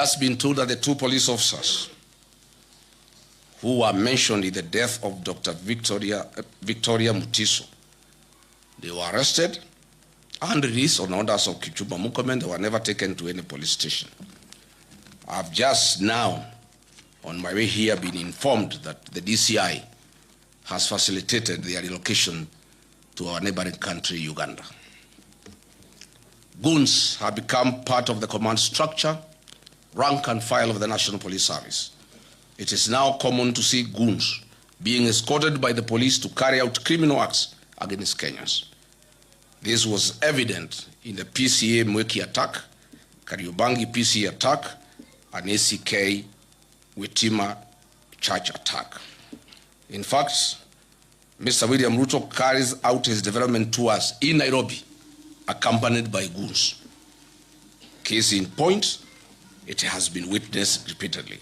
has been told that the two police officers who were mentioned in the death of Dr. Victoria Mutiso, they were arrested and released on orders of Kipchumba Murkomen. They were never taken to any police station. I've just now, on my way here, been informed that the DCI has facilitated their relocation to our neighboring country, Uganda. Goons have become part of the command structure, rank and file of the National Police Service. It is now common to see goons being escorted by the police to carry out criminal acts against Kenyans. This was evident in the PCA Mweki attack, Kariobangi PCA attack, and ACK Witima Church attack. In fact, Mr. William Ruto carries out his development tours in Nairobi, accompanied by goons. Case in point, it has been witnessed repeatedly.